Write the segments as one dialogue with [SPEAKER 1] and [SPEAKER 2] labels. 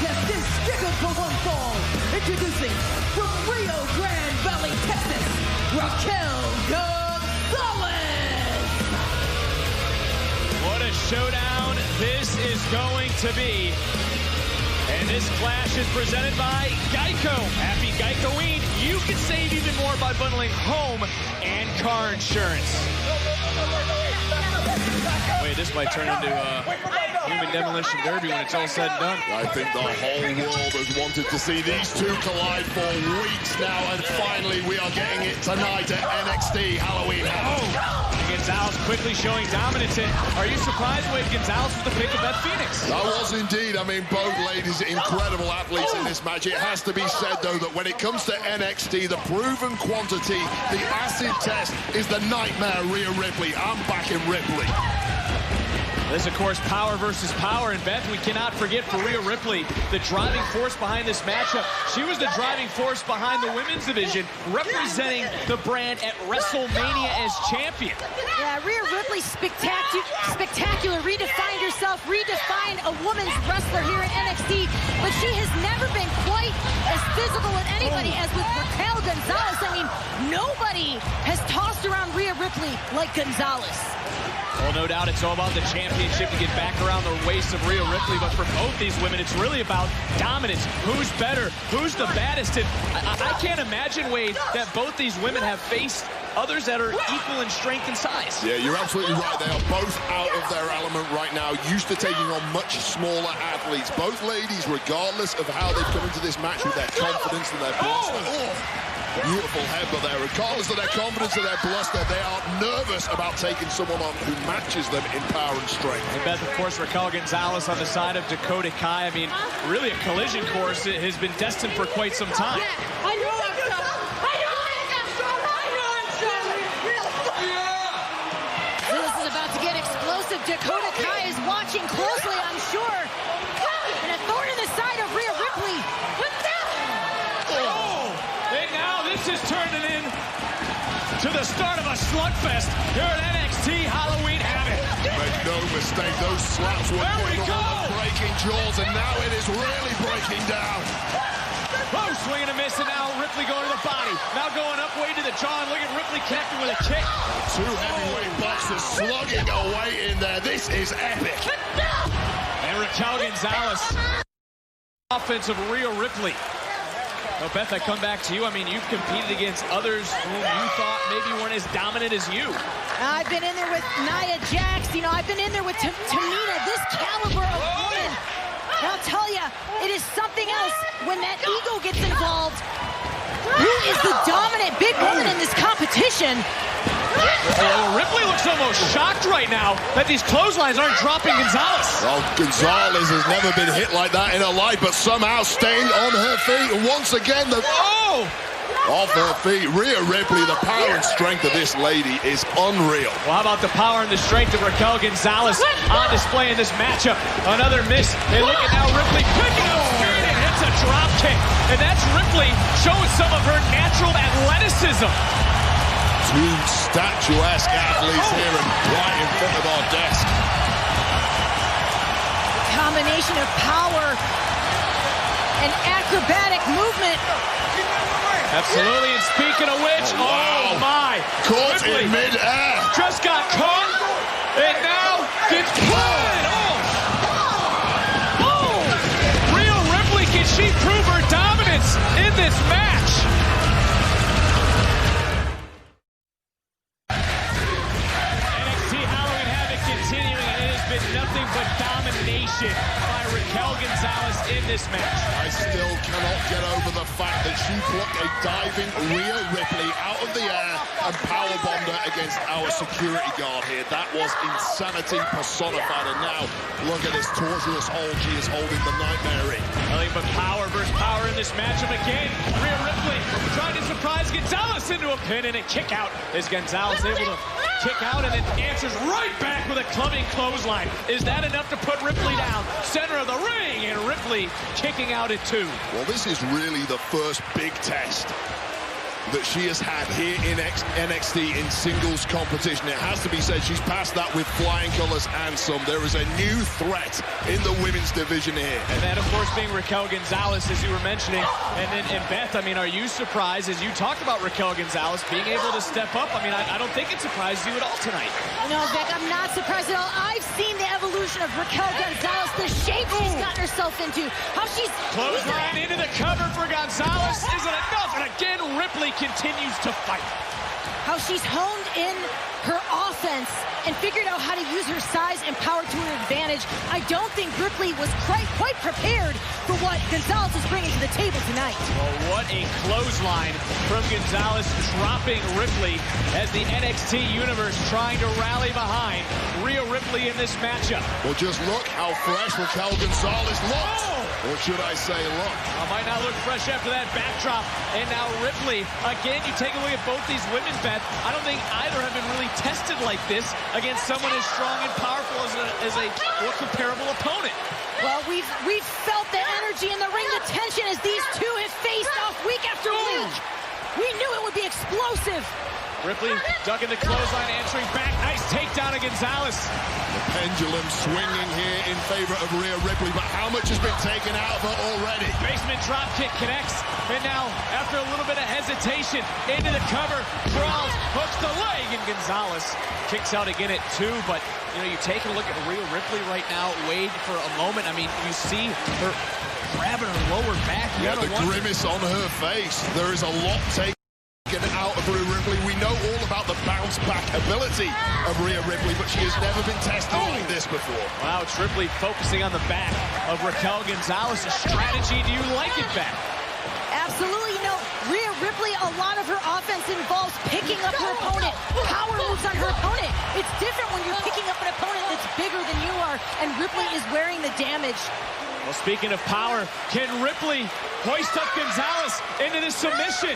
[SPEAKER 1] contest is scheduled for one fall. Introducing from Rio Grande Valley, Texas, Raquel Gonzalez.
[SPEAKER 2] What a showdown this is going to be. And this clash is presented by Geico. Happy Geico-ween. You can save even more by bundling home and car insurance. Wait, this might turn into a human demolition derby when it's all said and done.
[SPEAKER 3] I think the whole world has wanted to see these two collide for weeks now, and finally we are getting it tonight at NXT Halloween Havoc.
[SPEAKER 2] Gonzalez quickly showing dominance. Are you surprised when Gonzalez was the pick of Beth Phoenix?
[SPEAKER 3] That was indeed. I mean, both ladies incredible athletes in this match. It has to be said, though, that when it comes to NXT, the proven quantity, the acid test, is the nightmare Rhea Ripley. I'm backing Ripley.
[SPEAKER 2] This, of course, power versus power. And Beth, we cannot forget for Rhea Ripley, the driving force behind this matchup. She was the driving force behind the women's division, representing the brand at WrestleMania as champion.
[SPEAKER 4] Yeah, Rhea Ripley spectacular, redefined herself, redefined a woman's wrestler here in NXT, but she has never been quite as physical with anybody as with Raquel Gonzalez. I mean, nobody has tossed around Rhea Ripley like Gonzalez.
[SPEAKER 2] Well, no doubt it's all about the championship to get back around the waist of Rhea Ripley, but for both these women, it's really about dominance. Who's better? Who's the baddest? And I can't imagine, Wade, that both these women have faced others that are equal in strength and size.
[SPEAKER 3] Yeah, you're absolutely right. They are both out of their element right now, used to taking on much smaller athletes. Both ladies, regardless of how they've come into this match with their confidence and their bluster. Beautiful headbutt there. Regardless of their confidence and their bluster, they are nervous about taking someone on who matches them in power and strength.
[SPEAKER 2] And Beth, of course, Raquel Gonzalez on the side of Dakota Kai. I mean, really a collision course. It has been destined for quite some time.
[SPEAKER 4] I know I'm This is about to get explosive. Dakota Kai is watching closely, I'm sure. And a thorn in the side of Rhea Ripley.
[SPEAKER 2] This is turning in to the start of a slugfest here at NXT Halloween Havoc.
[SPEAKER 3] Make no mistake, those slaps were breaking jaws, and now it is really breaking down.
[SPEAKER 2] Oh, swing and a miss, and now Ripley going to the body. Now going up way to the jaw, and look at Ripley connecting with a kick.
[SPEAKER 3] Two heavyweight boxers slugging away in there. This is epic.
[SPEAKER 2] And Raquel Gonzalez, offense of Rhea Ripley. Well, Beth, I come back to you. I mean, you've competed against others whom you thought maybe weren't as dominant as you.
[SPEAKER 4] I've been in there with Nia Jax. You know, I've been in there with Tamina, this caliber of woman. And I'll tell you, it is something else when that ego gets involved. Who is the dominant big woman in this competition?
[SPEAKER 2] Oh, Ripley looks almost shocked right now that these clotheslines aren't dropping Gonzalez.
[SPEAKER 3] Well, Gonzalez has never been hit like that in her life, but somehow staying on her feet. And once again, off her feet. Rhea Ripley, the power and strength of this lady is unreal.
[SPEAKER 2] Well, how about the power and the strength of Raquel Gonzalez on display in this matchup? Another miss. And look at now Ripley picking up speed and hits a drop kick. And that's Ripley showing some of her natural athleticism.
[SPEAKER 3] Two statuesque athletes here and right in front of our desk.
[SPEAKER 4] Combination of power and acrobatic movement.
[SPEAKER 2] Absolutely, and speaking of which,
[SPEAKER 3] wow.
[SPEAKER 2] Oh my.
[SPEAKER 3] Caught
[SPEAKER 2] Ripley
[SPEAKER 3] in mid-air.
[SPEAKER 2] Just got caught, and now gets pulled. Oh! Rhea Ripley, can she prove her dominance in this match? Nothing but domination by Raquel Gonzalez in this match.
[SPEAKER 3] I still cannot get over the fact that she plucked a diving Rhea Ripley out of the air and powerbombed her against our security guard here. That was insanity personified. And now, look at this torturous hold she is holding the nightmare in.
[SPEAKER 2] Nothing but power versus power in this matchup again. Rhea Ripley trying to surprise Gonzalez into a pin and a kick out. Is Gonzalez able to kick out and then answers right back with a clubbing clothesline? Is that enough to put Ripley down? Center of the ring, and Ripley kicking out at 2.
[SPEAKER 3] Well, this is really the first big test that she has had here in NXT in singles competition. It has to be said, she's passed that with flying colors and some. There is a new threat in the women's division here.
[SPEAKER 2] And that, of course, being Raquel Gonzalez, as you were mentioning. And Beth, I mean, are you surprised, as you talked about Raquel Gonzalez being able to step up? I mean, I don't think it surprised you at all tonight.
[SPEAKER 4] No, Vic, I'm not surprised at all. I've seen the evolution of Raquel Gonzalez, the shape she's gotten herself into, how she's...
[SPEAKER 2] Clothesline into the cover for Gonzalez. Isn't enough, and again, Ripley continues to fight.
[SPEAKER 4] How she's honed in her offense and figured out how to use her size and power to her advantage. I don't think Ripley was quite prepared for what Gonzalez is bringing to the table tonight.
[SPEAKER 2] Well, what a clothesline from Gonzalez, dropping Ripley as the NXT Universe trying to rally behind Rhea Ripley in this matchup.
[SPEAKER 3] Well, just look how fresh Raquel Gonzalez looks. Or should I say look?
[SPEAKER 2] I might not look fresh after that backdrop. And now Ripley, again, you take a look at both these women, Beth. I don't think either have been really tested like this against someone as strong and powerful as a more comparable opponent.
[SPEAKER 4] Well, we've felt the energy in the ring, the tension as these two have faced off week after week. We knew it would be explosive.
[SPEAKER 2] Ripley ducking the clothesline, answering back. Nice takedown of Gonzalez.
[SPEAKER 3] The pendulum swinging here in favor of Rhea Ripley, but how much has been taken out of her already?
[SPEAKER 2] Basement drop kick connects, and now, after a little bit of hesitation, into the cover, crawls, hooks the leg, and Gonzalez kicks out again at 2, but, you know, you take a look at Rhea Ripley right now, Wade, for a moment. I mean, you see her grabbing her lower back.
[SPEAKER 3] Yeah, the grimace on her face. There is a lot taken out of Rhea Ripley. We know all about the bounce back ability of Rhea Ripley, but she has never been tested like this before.
[SPEAKER 2] Wow, it's Ripley focusing on the back of Raquel Gonzalez's strategy. Do you like it, Beth?
[SPEAKER 4] Absolutely. You know, Rhea Ripley, a lot of her offense involves picking up her opponent, power moves on her opponent. It's different when you're picking up an opponent that's bigger than you are, and Ripley is wearing the damage.
[SPEAKER 2] Well, speaking of power, can Ripley hoist up Gonzalez into this submission?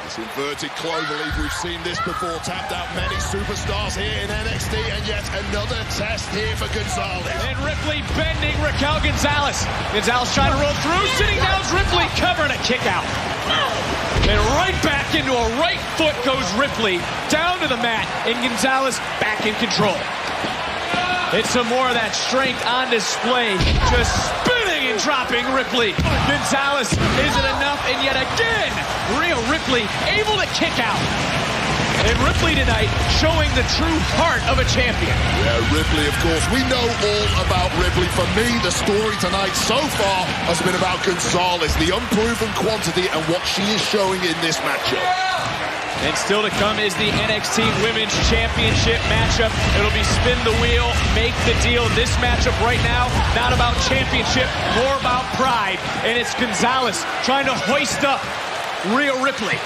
[SPEAKER 3] This inverted cloverleaf, we've seen this before, tapped out many superstars here in NXT, and yet another test here for Gonzalez.
[SPEAKER 2] And Ripley bending Raquel Gonzalez. Gonzalez trying to roll through, sitting down, Ripley covering a kick out. And right back into a right foot goes Ripley, down to the mat, and Gonzalez back in control. It's some more of that strength on display, just spinning and dropping Ripley. Gonzalez isn't enough, and yet again, Rhea Ripley able to kick out. And Ripley tonight showing the true heart of a champion.
[SPEAKER 3] Yeah, Ripley, of course. We know all about Ripley. For me, the story tonight so far has been about Gonzalez, the unproven quantity, and what she is showing in this matchup.
[SPEAKER 2] And still to come is the NXT Women's Championship matchup. It'll be spin the wheel, make the deal. This matchup right now, not about championship, more about pride. And it's Gonzalez trying to hoist up Rhea Ripley.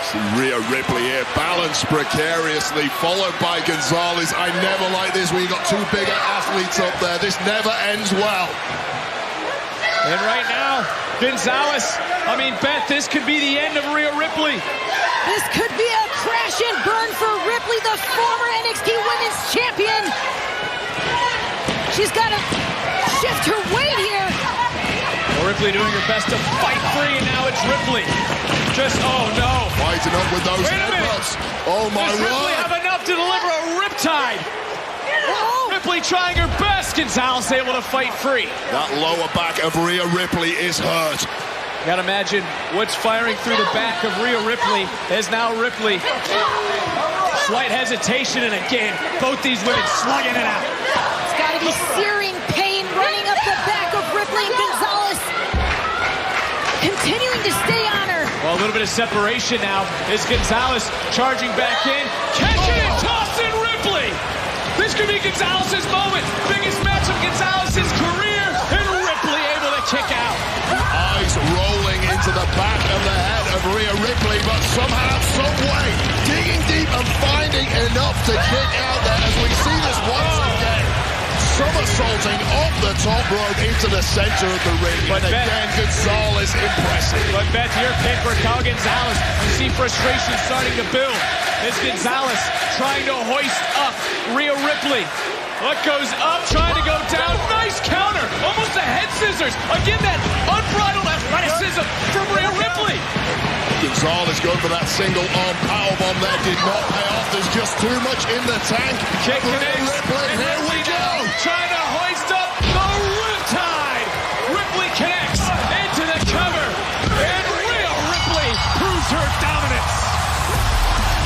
[SPEAKER 3] See Rhea Ripley here, balanced precariously, followed by Gonzalez. I never like this when you got two bigger athletes up there. This never ends well.
[SPEAKER 2] And right now, Gonzalez, I mean, Beth, this could be the end of Rhea Ripley.
[SPEAKER 4] This could be a crash and burn for Ripley, the former NXT Women's Champion. She's got to shift her weight here.
[SPEAKER 2] Well, Ripley doing her best to fight free, and now it's Ripley. Just, oh no.
[SPEAKER 3] Fighting up with those headbutts. Oh my
[SPEAKER 2] word. Does Ripley have enough to deliver a riptide?
[SPEAKER 4] Oh.
[SPEAKER 2] Ripley trying her best. Gonzalez able to fight free.
[SPEAKER 3] That lower back of Rhea Ripley is hurt.
[SPEAKER 2] You gotta imagine what's firing through the back of Rhea Ripley as now Ripley. Slight hesitation, and again, both these women slugging it out.
[SPEAKER 4] It's gotta be searing pain running up the back of Ripley, and Gonzalez continuing to stay on her.
[SPEAKER 2] Well, a little bit of separation now as Gonzalez charging back in, catching and tossing Ripley. This could be Gonzalez's moment. Biggest match of Gonzalez's career, and Ripley able to kick out.
[SPEAKER 3] Eyes rolling into the back of the head of Rhea Ripley, but somehow, some way, digging deep and finding enough to kick out there as we see this once again. Somersaulting off the top rope into the center of the ring. But again, Gonzalez impressive.
[SPEAKER 2] But Beth, your pick for Raquel Gonzalez. You see frustration starting to build. It's Gonzalez trying to hoist up Rhea Ripley. What goes up, trying to go down. Nice counter. Almost a head scissors. Again, that unbridled athleticism from Rhea Ripley.
[SPEAKER 3] Gonzalez going for that single arm powerbomb there. Did not pay off. There's just too much in the tank.
[SPEAKER 2] Kick connects.
[SPEAKER 3] Ripley, here we go.
[SPEAKER 2] Trying to hoist up the riptide. Ripley connects into the cover. And Rhea Ripley proves her dominance.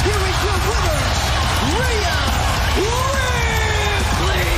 [SPEAKER 1] Here is your winner, Rhea Ripley.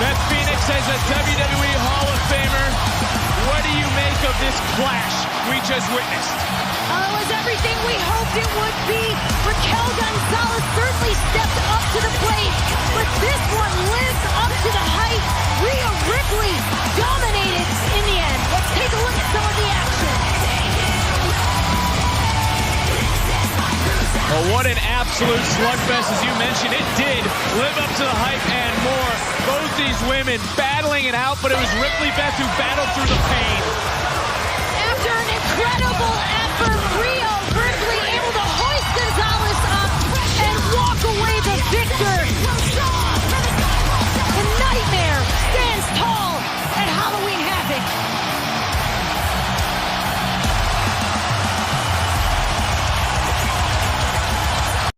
[SPEAKER 2] Beth Phoenix as a WWE Hall of Famer. What do you make of this clash we just witnessed?
[SPEAKER 4] It was everything we hoped it would be. Raquel Gonzalez certainly stepped up to the plate, but this one lived up to the hype. Rhea Ripley dominated in the end. Let's take a look at some of the action.
[SPEAKER 2] Well, what an absolute slugfest, as you mentioned. It did live up to the hype and more. Both these women battling it out, but it was Ripley Beth who battled through the pain.
[SPEAKER 4] After an incredible